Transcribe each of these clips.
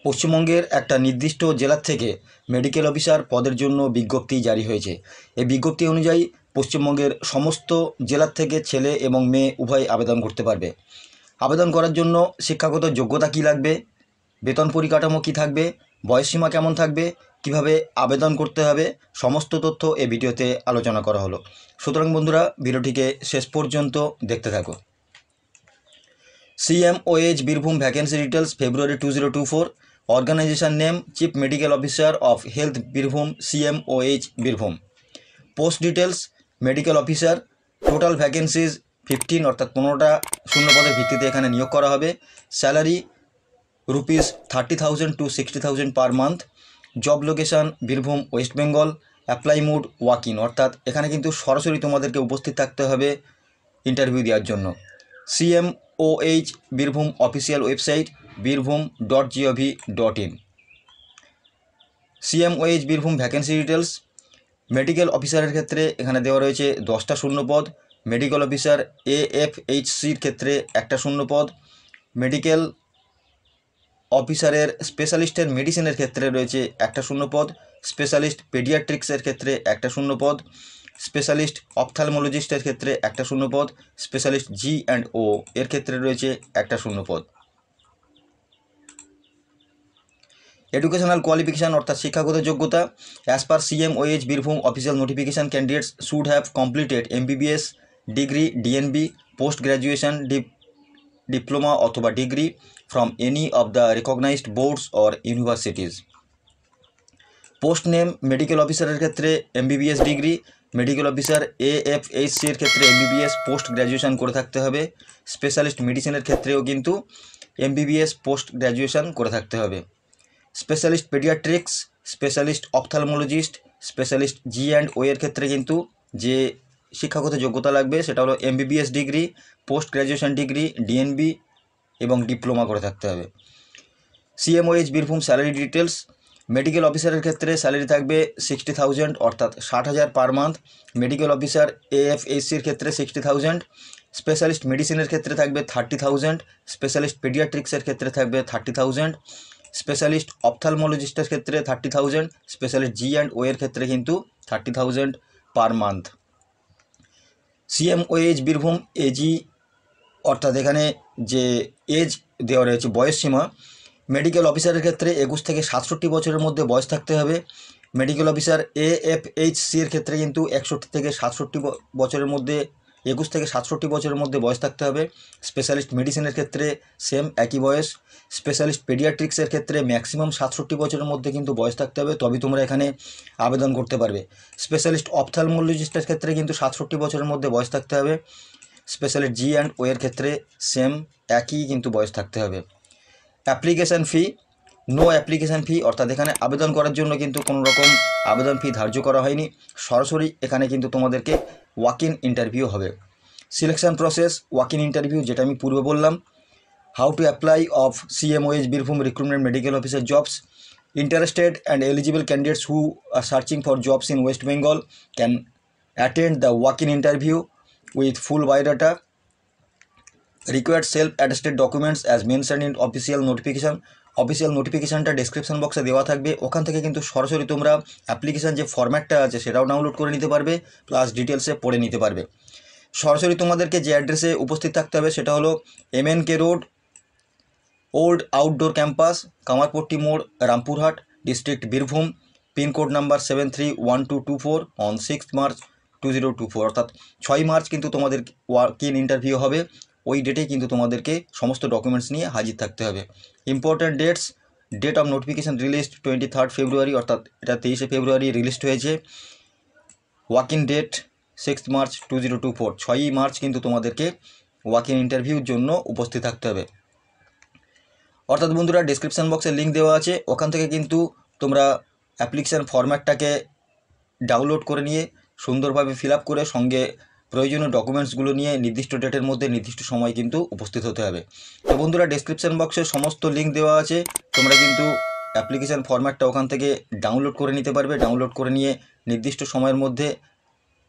পশ্চিমবঙ্গের একটা নির্দিষ্ট জেলার থেকে মেডিকেল অফিসার পদের জন্য বিজ্ঞপ্তি জারি হয়েছে। এই বিজ্ঞপ্তি অনুযায়ী পশ্চিমবঙ্গের সমস্ত জেলার থেকে ছেলে এবং মেয়ে উভয় আবেদন করতে পারবে। আবেদন করার জন্য শিক্ষাগত যোগ্যতা কী লাগবে, বেতন পরিকাঠামো কী থাকবে, বয়সসীমা কেমন থাকবে, কিভাবে আবেদন করতে হবে, সমস্ত তথ্য এই ভিডিওতে আলোচনা করা হলো। সুতরাং বন্ধুরা, ভিডিওটিকে শেষ পর্যন্ত দেখতে থাকো। CMOH Birbhum vacancy details February 2024। Organization name chief medical officer of health Birbhum CMOH Birbhum. Post details medical officer. Total vacancies 15, অর্থাৎ 15টা শূন্যপদের ভিত্তিতে এখানে নিয়োগ করা হবে। Salary ₹30,000 to 60,000 per month. Job location Birbhum West Bengal. Apply mode walk in, অর্থাৎ এখানে কিন্তু সরাসরি তোমাদেরকে উপস্থিত থাকতে হবে ইন্টারভিউ দেওয়ার জন্য। CMOH Birbhum official website birbhum.gov.in। CMOH Birbhum vacancy details. Medical অফিসারের ক্ষেত্রে এখানে দেওয়া রয়েছে 10টা শূন্যপদ। মেডিকেল অফিসার AFHCর ক্ষেত্রে একটা শূন্যপদ। মেডিকেল অফিসারের স্পেশালিস্টের মেডিসিনের ক্ষেত্রে রয়েছে একটা শূন্যপদ। স্পেশালিস্ট পেডিয়াট্রিক্সের ক্ষেত্রে একটা শূন্যপদ। স্পেশালিস্ট অপথ্যালমোলজিস্টের ক্ষেত্রে একটা শূন্যপদ। স্পেশালিস্ট G&O এর ক্ষেত্রে রয়েছে একটা শূন্যপদ। এডুকেশনাল কোয়ালিফিকেশান অর্থাৎ শিক্ষাগত যোগ্যতা। As per CMOH Birbhum official notification, candidates should have completed MBBS degree, DNB, post graduation diploma অথবা degree from any of the recognized boards or universities। Post name medical অফিসারের ক্ষেত্রে MBBS degree, medical officer AFHC এর ক্ষেত্রে MBBS post graduation করে থাকতে হবে। Specialist মেডিসিনের ক্ষেত্রেও কিন্তু MBBS পোস্ট গ্র্যাজুয়েশন করে থাকতে হবে। Specialist paediatrics, specialist ophthalmologist, specialist G&O এর ক্ষেত্রে কিন্তু যে শিক্ষাগত যোগ্যতা লাগবে সেটা হলো MBBS degree, post graduation degree, DNB এবং ডিপ্লোমা করে থাকতে হবে। CMOH Birbhum salary details. Medical অফিসারের ক্ষেত্রে স্যালারি থাকবে 60,000, অর্থাৎ 60,000 পার মান্থ। মেডিকেল অফিসার AFHCর ক্ষেত্রে 60,000। স্পেশালিস্ট মেডিসিনের ক্ষেত্রে থাকবে 30,000। স্পেশালিস্ট পেডিয়াট্রিক্সের ক্ষেত্রে থাকবে 30,000। স্পেশালিস্ট অপথ্যালমোলজিস্টের ক্ষেত্রে 30,000। স্পেশালিস্ট G&O এর ক্ষেত্রে কিন্তু 30,000 per month. CMOH Birbhum AG, অর্থাৎ এখানে যে এজ দেওয়া রয়েছে বয়সসীমা, মেডিকেল অফিসারের ক্ষেত্রে 21 থেকে 67 বছরের মধ্যে বয়স থাকতে হবে। মেডিকেল অফিসার AFHC এর ক্ষেত্রে কিন্তু 61 থেকে 67 বছরের মধ্যে 21 থেকে 67 বছরের মধ্যে বয়স থাকতে হবে। স্পেশালিস্ট মেডিসিনের ক্ষেত্রে সেম একই বয়স। স্পেশালিস্ট পেডিয়াট্রিক্সের ক্ষেত্রে ম্যাক্সিমাম 67 বছরের মধ্যে কিন্তু বয়স থাকতে হবে, তবেই তোমরা এখানে আবেদন করতে পারবে। স্পেশালিস্ট অপথ্যালমোলজিস্টের ক্ষেত্রে কিন্তু 67 বছরের মধ্যে বয়স থাকতে হবে। স্পেশালিস্ট G&O এর ক্ষেত্রে সেম একই কিন্তু বয়স থাকতে হবে। Application fee, no application fee, অর্থাৎ এখানে আবেদন করার জন্য কিন্তু কোনো রকম আবেদন ফি ধার্য করা হয়নি। সরাসরি এখানে কিন্তু তোমাদেরকে ওয়াক ইন ইন্টারভিউ হবে। Selection process walk in interview, যেটা আমি পূর্বে বললাম। How to apply of CMOH Birbhum recruitment medical officer jobs. Interested and eligible candidates who are searching for jobs in West Bengal can attend the walk-in interview with full biodata. Required self-attested documents as mentioned in official notification। Official নোটিফিকেশানটা description বক্সে দেওয়া থাকবে, ওখান থেকে কিন্তু সরাসরি তোমরা application যে ফরম্যাটটা আছে সেটাও ডাউনলোড করে নিতে পারবে, প্লাস ডিটেলসে পড়ে নিতে পারবে। সরাসরি তোমাদেরকে যে অ্যাড্রেসে উপস্থিত থাকতে হবে সেটা হলো MNK road, old outdoor campus, Kamarpatti মোড়, Rampurhat, district Birbhum, pin code number 731224 on 6 March 2024, অর্থাৎ 6 মার্চ কিন্তু তোমাদের ওয়াক ইন ইন্টারভিউ হবে। ওই ডেটেই কিন্তু তোমাদেরকে সমস্ত ডকুমেন্টস নিয়ে হাজির থাকতে হবে। Important dates, date of notification released 23 February, অর্থাৎ এটা 23 ফেব্রুয়ারি রিলিজড হয়েছে। ওয়াক ইন ডেট 6 মার্চ 2024, 6 মার্চ কিন্তু তোমাদেরকে ওয়াক ইন ইন্টারভিউর জন্য উপস্থিত থাকতে হবে। অর্থাৎ বন্ধুরা, ডেসক্রিপশান বক্সে লিঙ্ক দেওয়া আছে, ওখান থেকে কিন্তু তোমরা অ্যাপ্লিকেশান ফরম্যাটটাকে ডাউনলোড করে নিয়ে সুন্দরভাবে ফিল আপ করে সঙ্গে প্রয়োজনীয় ডকুমেন্টসগুলো নিয়ে নির্দিষ্ট ডেটের মধ্যে নির্দিষ্ট সময় কিন্তু উপস্থিত হতে হবে। তো বন্ধুরা, ডেসক্রিপশান বক্সে সমস্ত লিঙ্ক দেওয়া আছে, তোমরা কিন্তু অ্যাপ্লিকেশান ফরম্যাটটা ওখান থেকে ডাউনলোড করে নিতে পারবে। ডাউনলোড করে নিয়ে নির্দিষ্ট সময়ের মধ্যে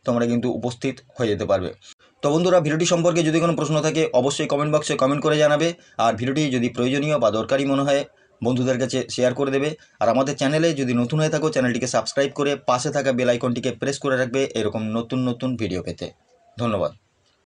তোমরা কিন্তু উপস্থিত হয়ে যেতে পারবে। তো বন্ধুরা, ভিডিওটি সম্পর্কে যদি কোনো প্রশ্ন থাকে অবশ্যই কমেন্ট বক্সে কমেন্ট করে জানাবে। আর ভিডিওটি যদি প্রয়োজনীয় বা দরকারি মনে হয় বন্ধুদের কাছে শেয়ার করে দেবে। আর আমাদের চ্যানেলে যদি নতুন হয়ে থাকো চ্যানেলটিকে সাবস্ক্রাইব করে পাশে থাকা বেল আইকনটিকে প্রেস করে রাখবে এরকম নতুন নতুন ভিডিও পেতে। ধন্যবাদ।